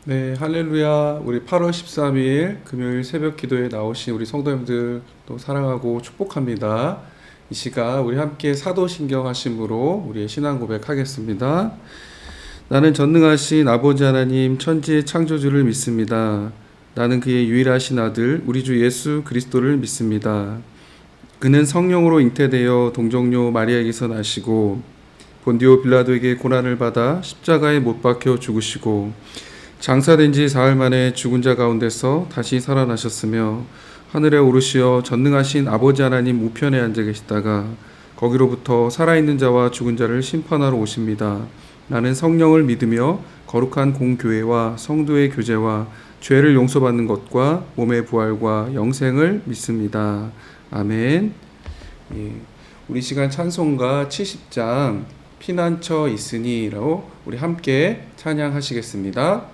네, 할렐루야. 우리 8월 13일 금요일 새벽 기도에 나오신 우리 성도님들 또 사랑하고 축복합니다. 이 시간 우리 함께 사도신경 하심으로 우리의 신앙 고백하겠습니다. 나는 전능하신 아버지 하나님 천지의 창조주를 믿습니다. 나는 그의 유일하신 아들 우리 주 예수 그리스도를 믿습니다. 그는 성령으로 잉태되어 동정녀 마리아에게서 나시고 본디오 빌라도에게 고난을 받아 십자가에 못 박혀 죽으시고 장사된 지 사흘 만에 죽은 자 가운데서 다시 살아나셨으며 하늘에 오르시어 전능하신 아버지 하나님 우편에 앉아 계시다가 거기로부터 살아있는 자와 죽은 자를 심판하러 오십니다. 나는 성령을 믿으며 거룩한 공교회와 성도의 교제와 죄를 용서받는 것과 몸의 부활과 영생을 믿습니다. 아멘. 예, 우리 시간 찬송가 70장 피난처 있으니라고 우리 함께 찬양하시겠습니다.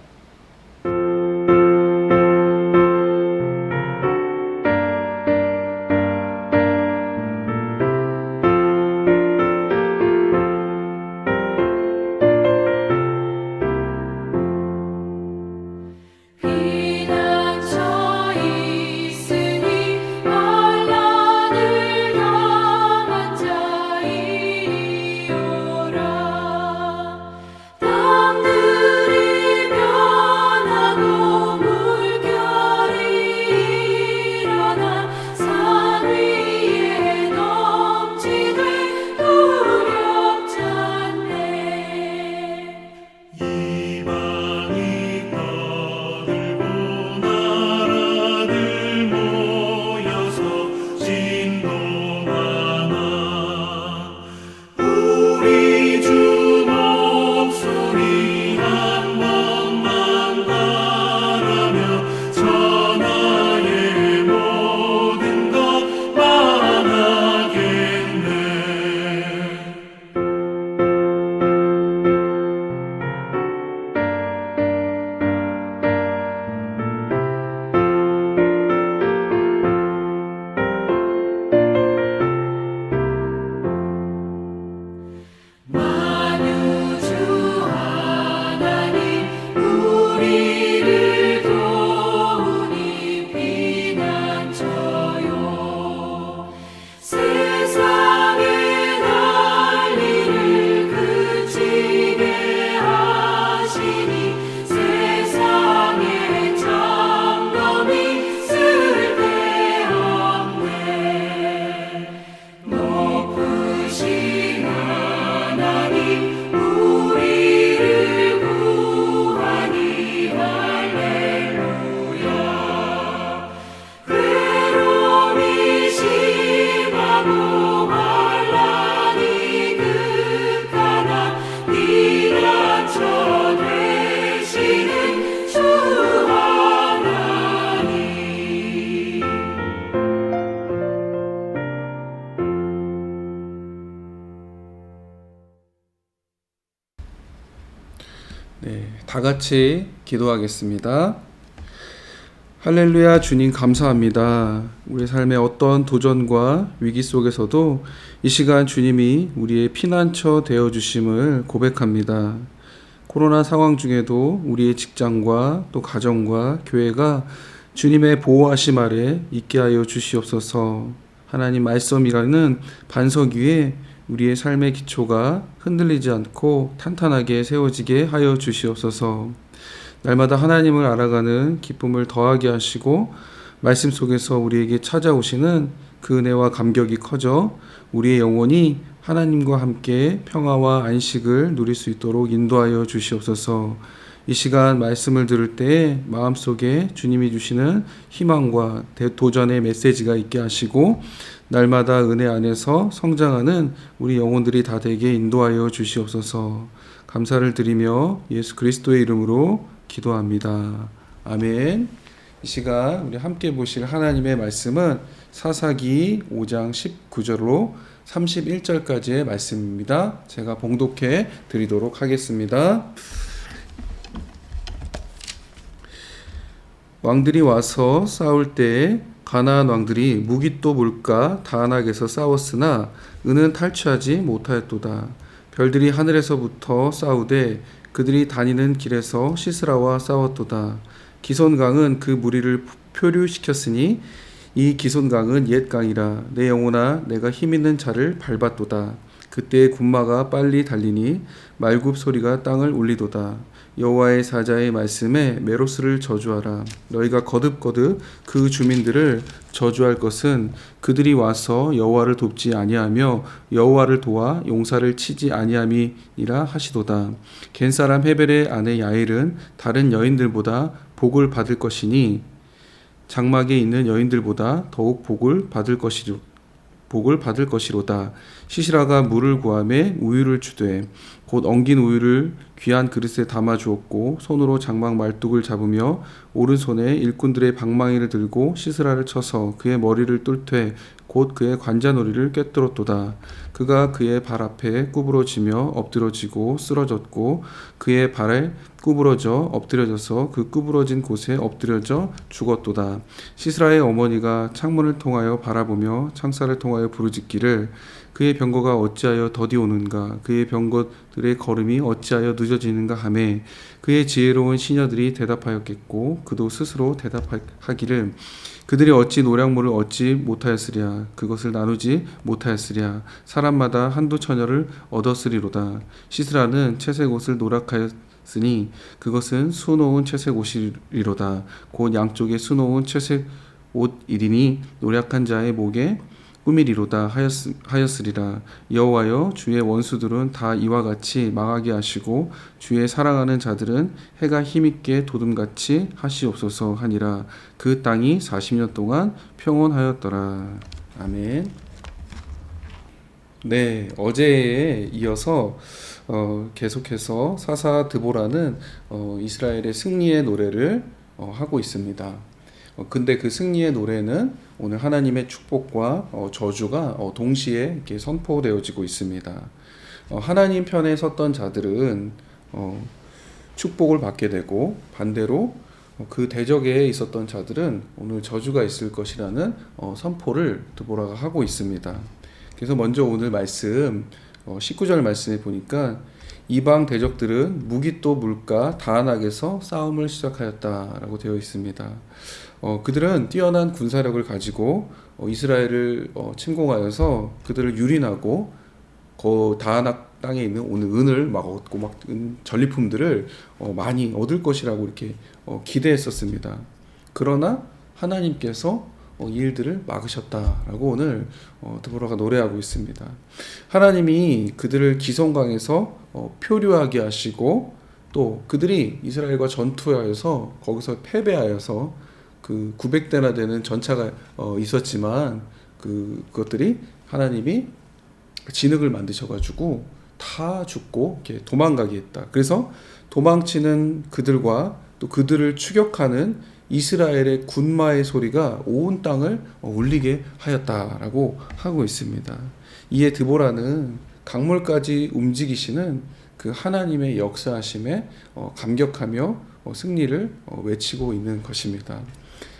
다 같이 기도하겠습니다. 할렐루야. 주님 감사합니다. 우리 삶의 어떤 도전과 위기 속에서도 이 시간 주님이 우리의 피난처 되어주심을 고백합니다. 코로나 상황 중에도 우리의 직장과 또 가정과 교회가 주님의 보호하심 아래 있게 하여 주시옵소서. 하나님 말씀이라는 반석 위에 우리의 삶의 기초가 흔들리지 않고 탄탄하게 세워지게 하여 주시옵소서. 날마다 하나님을 알아가는 기쁨을 더하게 하시고 말씀 속에서 우리에게 찾아오시는 그 은혜와 감격이 커져 우리의 영혼이 하나님과 함께 평화와 안식을 누릴 수 있도록 인도하여 주시옵소서. 이 시간 말씀을 들을 때 마음속에 주님이 주시는 희망과 도전의 메시지가 있게 하시고 날마다 은혜 안에서 성장하는 우리 영혼들이 다 되게 인도하여 주시옵소서. 감사를 드리며 예수 그리스도의 이름으로 기도합니다. 아멘. 이 시간 우리 함께 보실 하나님의 말씀은 사사기 5장 19절로 31절까지의 말씀입니다. 제가 봉독해 드리도록 하겠습니다. 왕들이 와서 싸울 때에 가나안 왕들이 무기또 물가 다안악에서 싸웠으나 은은 탈취하지 못하였도다. 별들이 하늘에서부터 싸우되 그들이 다니는 길에서 시스라와 싸웠도다. 기손강은 그 무리를 표류시켰으니 이 기손강은 옛 강이라. 내 영혼아 내가 힘있는 자를 밟았도다. 그때 군마가 빨리 달리니 말굽 소리가 땅을 울리도다. 여호와의 사자의 말씀에 메로스를 저주하라. 너희가 거듭거듭 그 주민들을 저주할 것은 그들이 와서 여호와를 돕지 아니하며 여호와를 도와 용사를 치지 아니함이니라 하시도다. 겐 사람 헤벨의 아내 야엘은 다른 여인들보다 복을 받을 것이니 장막에 있는 여인들보다 더욱 복을 받을 것이로다. 시시라가 물을 구하매 우유를 주되 곧 엉긴 우유를 귀한 그릇에 담아 주었고 손으로 장막 말뚝을 잡으며 오른손에 일꾼들의 방망이를 들고 시스라를 쳐서 그의 머리를 뚫되 곧 그의 관자놀이를 꿰뚫었도다. 그가 그의 발 앞에 구부러지며 엎드러지고 쓰러졌고 그의 발에 구부러져 엎드려져서 그 구부러진 곳에 엎드려져 죽었도다. 시스라의 어머니가 창문을 통하여 바라보며 창살을 통하여 부르짖기를 그의 병거가 어찌하여 더디 오는가, 그의 병거들의 걸음이 어찌하여 늦어지는가 하매 그의 지혜로운 시녀들이 대답하였겠고 그도 스스로 대답하기를 그들이 어찌 노량물을 얻지 못하였으랴, 그것을 나누지 못하였으랴, 사람마다 한두 처녀를 얻었으리로다. 시스라는 채색 옷을 노랗하였으니 그것은 수놓은 채색 옷이리로다. 곧 양쪽에 수놓은 채색 옷이리니 노략한 자의 목에 꾸미리로다 하였으리라. 여호와여 주의 원수들은 다 이와 같이 망하게 하시고 주의 사랑하는 자들은 해가 힘있게 도둠같이 하시옵소서 하니라. 그 땅이 40년 동안 평온하였더라. 아멘. 네, 어제에 이어서 계속해서 사사 드보라는 이스라엘의 승리의 노래를 하고 있습니다. 근데 그 승리의 노래는 오늘 하나님의 축복과 저주가 동시에 이렇게 선포되어지고 있습니다. 하나님 편에 섰던 자들은 축복을 받게 되고 반대로 그 대적에 있었던 자들은 오늘 저주가 있을 것이라는 선포를 드보라가 하고 있습니다. 그래서 먼저 오늘 말씀 19절 말씀에 보니까 이방 대적들은 무기또 물가 다한악에서 싸움을 시작하였다라고 되어 있습니다. 그들은 뛰어난 군사력을 가지고 이스라엘을 침공하여서 그들을 유린하고 다한악 땅에 있는 오늘 은을 막 얻고 막 전리품들을 많이 얻을 것이라고 이렇게 기대했었습니다. 그러나 하나님께서 이 일들을 막으셨다라고 오늘 드보라가 노래하고 있습니다. 하나님이 그들을 기손강에서 표류하게 하시고 또 그들이 이스라엘과 전투하여서 거기서 패배하여서 그 900대나 되는 전차가 있었지만 그것들이 하나님이 진흙을 만드셔가지고 다 죽고 이렇게 도망가게 했다. 그래서 도망치는 그들과 또 그들을 추격하는 이스라엘의 군마의 소리가 온 땅을 울리게 하였다라고 하고 있습니다. 이에 드보라는 강물까지 움직이시는 그 하나님의 역사하심에 감격하며 승리를 외치고 있는 것입니다.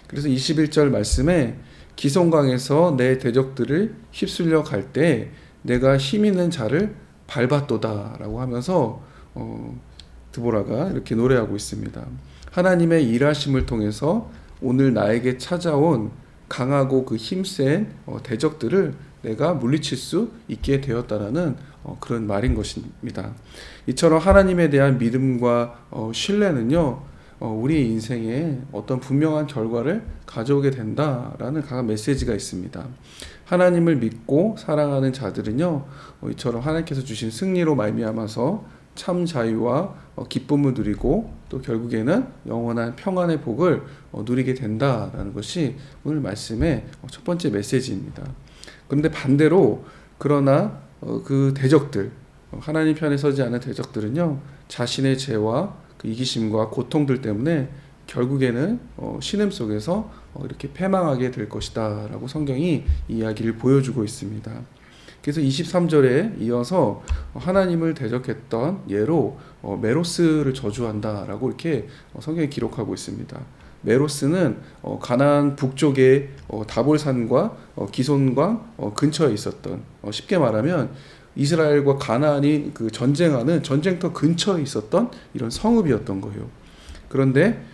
그래서 21절 말씀에 기손강에서 내 대적들을 휩쓸려 갈 때 내가 힘 있는 자를 밟았도다 라고 하면서 드보라가 이렇게 노래하고 있습니다. 하나님의 일하심을 통해서 오늘 나에게 찾아온 강하고 그 힘센 대적들을 내가 물리칠 수 있게 되었다라는 그런 말인 것입니다. 이처럼 하나님에 대한 믿음과 신뢰는요, 우리 인생에 어떤 분명한 결과를 가져오게 된다라는 강한 메시지가 있습니다. 하나님을 믿고 사랑하는 자들은요, 이처럼 하나님께서 주신 승리로 말미암아서 참 자유와 기쁨을 누리고 또 결국에는 영원한 평안의 복을 누리게 된다라는 것이 오늘 말씀의 첫 번째 메시지입니다. 그런데 반대로 그러나 그 대적들, 하나님 편에 서지 않은 대적들은요, 자신의 죄와 그 이기심과 고통들 때문에 결국에는 신음 속에서 이렇게 패망하게 될 것이다 라고 성경이 이야기를 보여주고 있습니다. 그래서 23절에 이어서 하나님을 대적했던 예로 메로스를 저주한다 라고 이렇게 성경이 기록하고 있습니다. 메로스는 가나안 북쪽의 다볼산과 기손강 근처에 있었던, 쉽게 말하면 이스라엘과 가나안이 그 전쟁하는 전쟁터 근처에 있었던 이런 성읍이었던 거예요. 그런데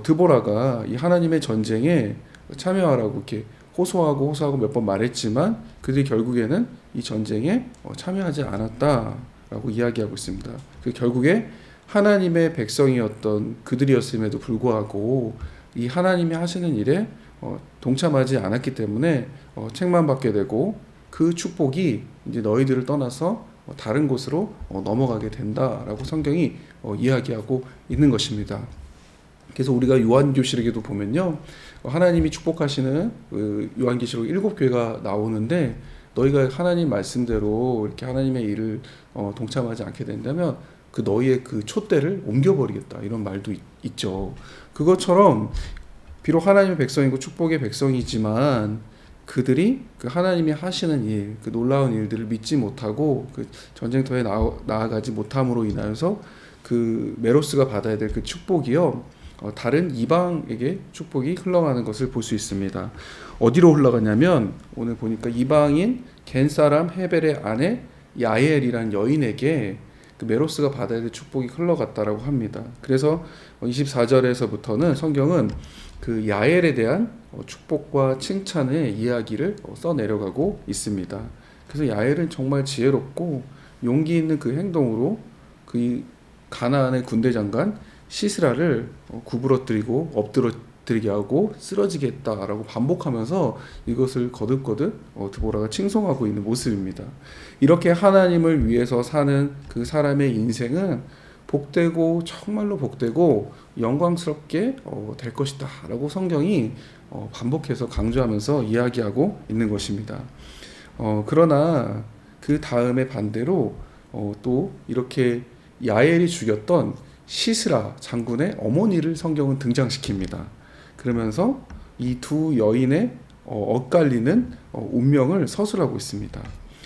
드보라가 이 하나님의 전쟁에 참여하라고 이렇게 호소하고 몇 번 말했지만 그들이 결국에는 이 전쟁에 참여하지 않았다라고 이야기하고 있습니다. 그 결국에 하나님의 백성이었던 그들이었음에도 불구하고 이 하나님이 하시는 일에 동참하지 않았기 때문에 책만 받게 되고 그 축복이 이제 너희들을 떠나서 다른 곳으로 넘어가게 된다라고 성경이 이야기하고 있는 것입니다. 그래서 우리가 요한계시록에도 보면요, 하나님이 축복하시는 그 요한계시록 7교회가 나오는데 너희가 하나님 말씀대로 이렇게 하나님의 일을 동참하지 않게 된다면 그 너희의 그 촛대를 옮겨버리겠다 이런 말도 있죠. 그것처럼 비록 하나님의 백성이고 축복의 백성이지만 그들이 그 하나님이 하시는 일, 그 놀라운 일들을 믿지 못하고 그 전쟁터에 나아가지 못함으로 인하여서 그 메로스가 받아야 될 그 축복이요, 다른 이방에게 축복이 흘러가는 것을 볼 수 있습니다. 어디로 흘러가냐면 오늘 보니까 이방인 겐 사람 헤벨의 아내 야엘이란 여인에게 그 메로스가 받아야 될 축복이 흘러갔다라고 합니다. 그래서 24절에서부터는 성경은 그 야엘에 대한 축복과 칭찬의 이야기를 써내려가고 있습니다. 그래서 야엘은 정말 지혜롭고 용기 있는 그 행동으로 그 가나안의 군대 장관 시스라를 구부러뜨리고 엎드러뜨리게 하고 쓰러지게 했다라고 반복하면서 이것을 거듭거듭 드보라가 칭송하고 있는 모습입니다. 이렇게 하나님을 위해서 사는 그 사람의 인생은 복되고 정말로 복되고 영광스럽게 될 것이다 라고 성경이 반복해서 강조하면서 이야기하고 있는 것입니다. 그러나 그 다음에 반대로 또 이렇게 야엘이 죽였던 시스라 장군의 어머니를 성경은 등장시킵니다. 그러면서 이 두 여인의 엇갈리는 운명을 서술하고 있습니다.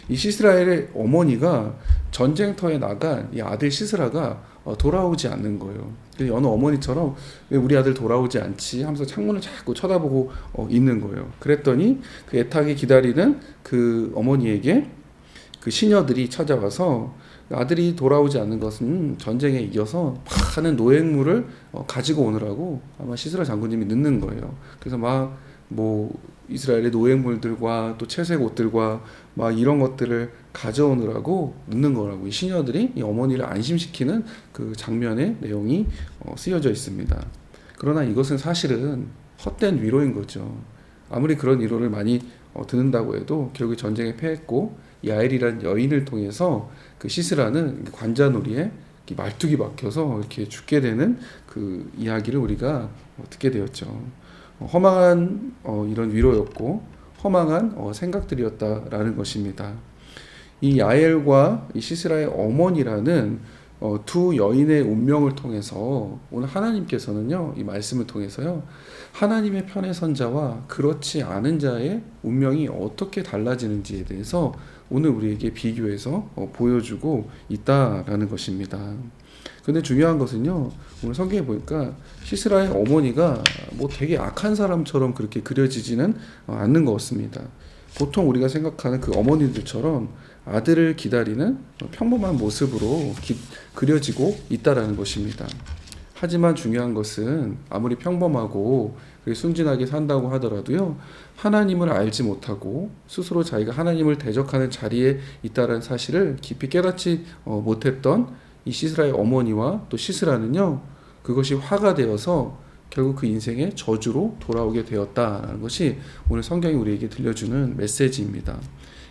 이 시스라의 어머니가 전쟁터에 나간 이 아들 시스라가 돌아오지 않는 거예요. 어느 어머니처럼 왜 우리 아들 돌아오지 않지 하면서 창문을 자꾸 쳐다보고 있는 거예요. 그랬더니 그 애타게 기다리는 그 어머니에게 그 시녀들이 찾아와서 아들이 돌아오지 않는 것은 전쟁에 이어서 많은 노획물을 가지고 오느라고 아마 시스라 장군님이 늦는 거예요. 그래서 막 뭐 이스라엘의 노획물들과 또 채색 옷들과 막 이런 것들을 가져오느라고 늦는 거라고 이 시녀들이 이 어머니를 안심시키는 그 장면의 내용이 쓰여져 있습니다. 그러나 이것은 사실은 헛된 위로인 거죠. 아무리 그런 위로를 많이 듣는다고 해도 결국 전쟁에 패했고 야엘이란 여인을 통해서 그 시스라는 관자놀이에 말뚝이 박혀서 이렇게 죽게 되는 그 이야기를 우리가 듣게 되었죠. 허망한 이런 위로였고 허망한 생각들이었다라는 것입니다. 이 야엘과 이 시스라의 어머니라는 두 여인의 운명을 통해서 오늘 하나님께서는요, 이 말씀을 통해서요, 하나님의 편에 선 자와 그렇지 않은 자의 운명이 어떻게 달라지는지에 대해서 오늘 우리에게 비교해서 보여주고 있다라는 것입니다. 근데 중요한 것은요, 오늘 성경에 보니까 시스라의 어머니가 뭐 되게 악한 사람처럼 그렇게 그려지지는 않는 것 같습니다. 보통 우리가 생각하는 그 어머니들처럼 아들을 기다리는 평범한 모습으로 그려지고 있다라는 것입니다. 하지만 중요한 것은 아무리 평범하고 순진하게 산다고 하더라도요, 하나님을 알지 못하고 스스로 자기가 하나님을 대적하는 자리에 있다는 사실을 깊이 깨닫지 못했던 이 시스라의 어머니와 또 시스라는요, 그것이 화가 되어서 결국 그 인생의 저주로 돌아오게 되었다는 것이 오늘 성경이 우리에게 들려주는 메시지입니다.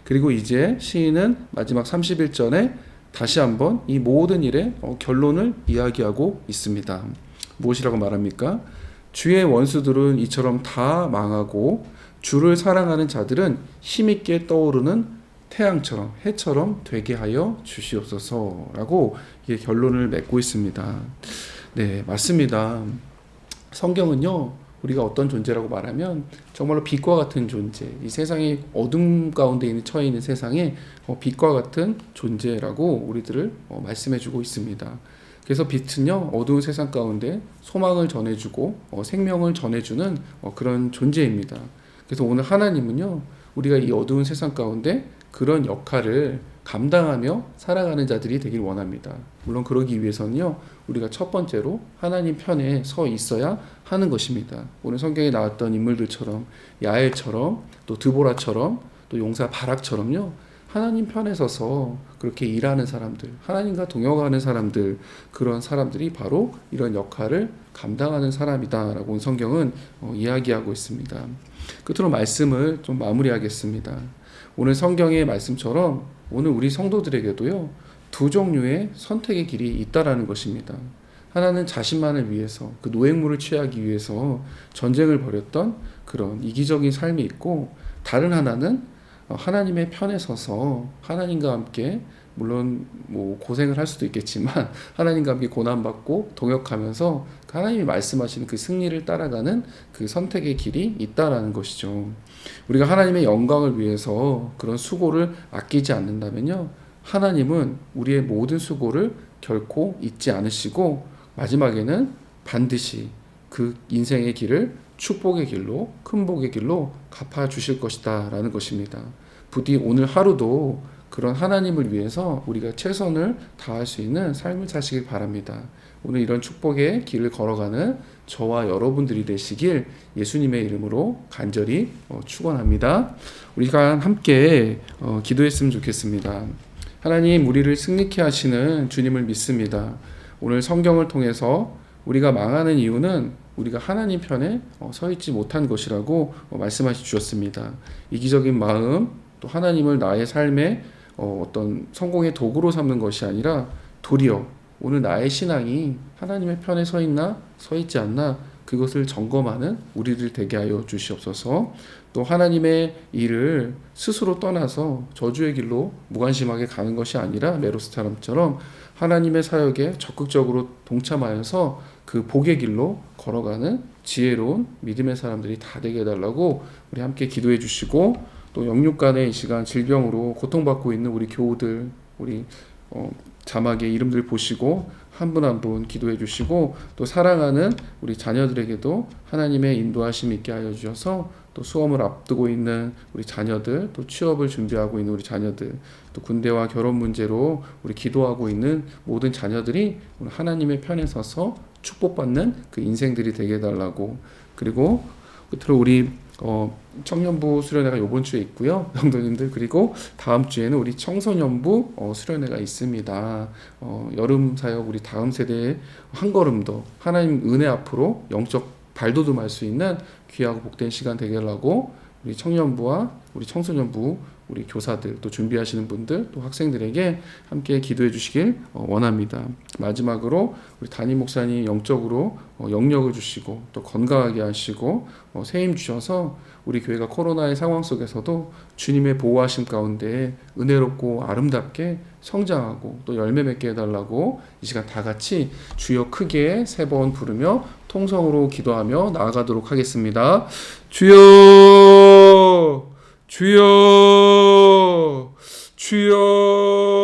그리고 이제 시인은 마지막 31절에 다시 한번 이 모든 일의 결론을 이야기하고 있습니다. 무엇이라고 말합니까? 주의 원수들은 이처럼 다 망하고 주를 사랑하는 자들은 힘있게 떠오르는 태양처럼 해처럼 되게 하여 주시옵소서라고 이게 결론을 맺고 있습니다. 네, 맞습니다. 성경은요, 우리가 어떤 존재라고 말하면 정말로 빛과 같은 존재, 이 세상이 어둠 가운데 처해 있는 세상에 빛과 같은 존재라고 우리들을 말씀해주고 있습니다. 그래서 빛은요, 어두운 세상 가운데 소망을 전해주고 생명을 전해주는 그런 존재입니다. 그래서 오늘 하나님은요, 우리가 이 어두운 세상 가운데 그런 역할을 감당하며 살아가는 자들이 되길 원합니다. 물론 그러기 위해서는요, 우리가 첫 번째로 하나님 편에 서 있어야 하는 것입니다. 오늘 성경에 나왔던 인물들처럼 야엘처럼 또 드보라처럼 또 용사 바락처럼요, 하나님 편에 서서 그렇게 일하는 사람들, 하나님과 동역하는 사람들, 그런 사람들이 바로 이런 역할을 감당하는 사람이다라고 오늘 성경은 이야기하고 있습니다. 끝으로 말씀을 좀 마무리하겠습니다. 오늘 성경의 말씀처럼 오늘 우리 성도들에게도요, 두 종류의 선택의 길이 있다라는 것입니다. 하나는 자신만을 위해서, 그 노획물을 취하기 위해서 전쟁을 벌였던 그런 이기적인 삶이 있고, 다른 하나는 하나님의 편에 서서 하나님과 함께, 물론 뭐 고생을 할 수도 있겠지만 하나님과 함께 고난받고 동역하면서 하나님이 말씀하시는 그 승리를 따라가는 그 선택의 길이 있다라는 것이죠. 우리가 하나님의 영광을 위해서 그런 수고를 아끼지 않는다면요, 하나님은 우리의 모든 수고를 결코 잊지 않으시고 마지막에는 반드시 그 인생의 길을 축복의 길로, 큰 복의 길로 갚아주실 것이다 라는 것입니다. 부디 오늘 하루도 그런 하나님을 위해서 우리가 최선을 다할 수 있는 삶을 사시길 바랍니다. 오늘 이런 축복의 길을 걸어가는 저와 여러분들이 되시길 예수님의 이름으로 간절히 축원합니다. 우리가 함께 기도했으면 좋겠습니다. 하나님, 우리를 승리케 하시는 주님을 믿습니다. 오늘 성경을 통해서 우리가 망하는 이유는 우리가 하나님 편에 서 있지 못한 것이라고 말씀하시 주셨습니다. 이기적인 마음, 또 하나님을 나의 삶의 어떤 성공의 도구로 삼는 것이 아니라 도리어 오늘 나의 신앙이 하나님의 편에 서 있나 서 있지 않나 그것을 점검하는 우리들 되게 하여 주시옵소서. 또 하나님의 일을 스스로 떠나서 저주의 길로 무관심하게 가는 것이 아니라 메로스처럼 하나님의 사역에 적극적으로 동참하여서 그 복의 길로 걸어가는 지혜로운 믿음의 사람들이 다 되게 해달라고 우리 함께 기도해 주시고, 또 영육간의 이 시간 질병으로 고통받고 있는 우리 교우들, 우리 자막의 이름들 보시고 한 분 한 분 기도해 주시고, 또 사랑하는 우리 자녀들에게도 하나님의 인도하심 있게 하여 주셔서 또 수험을 앞두고 있는 우리 자녀들, 또 취업을 준비하고 있는 우리 자녀들, 또 군대와 결혼 문제로 우리 기도하고 있는 모든 자녀들이 하나님의 편에 서서 축복받는 그 인생들이 되게 해달라고. 그리고 끝으로 우리 청년부 수련회가 이번 주에 있고요, 성도님들. 그리고 다음 주에는 우리 청소년부 수련회가 있습니다. 여름 사역 우리 다음 세대의 한 걸음 더 하나님 은혜 앞으로 영적 발돋움할 수 있는 귀하고 복된 시간 되게 하려고 우리 청년부와 우리 청소년부 우리 교사들, 또 준비하시는 분들, 또 학생들에게 함께 기도해 주시길 원합니다. 마지막으로 우리 담임 목사님 영적으로 영력을 주시고 또 건강하게 하시고 새 힘 주셔서 우리 교회가 코로나의 상황 속에서도 주님의 보호하심 가운데 은혜롭고 아름답게 성장하고 또 열매 맺게 해달라고 이 시간 다 같이 주여 크게 3번 부르며 통성으로 기도하며 나아가도록 하겠습니다. 주여, 주여, 주여.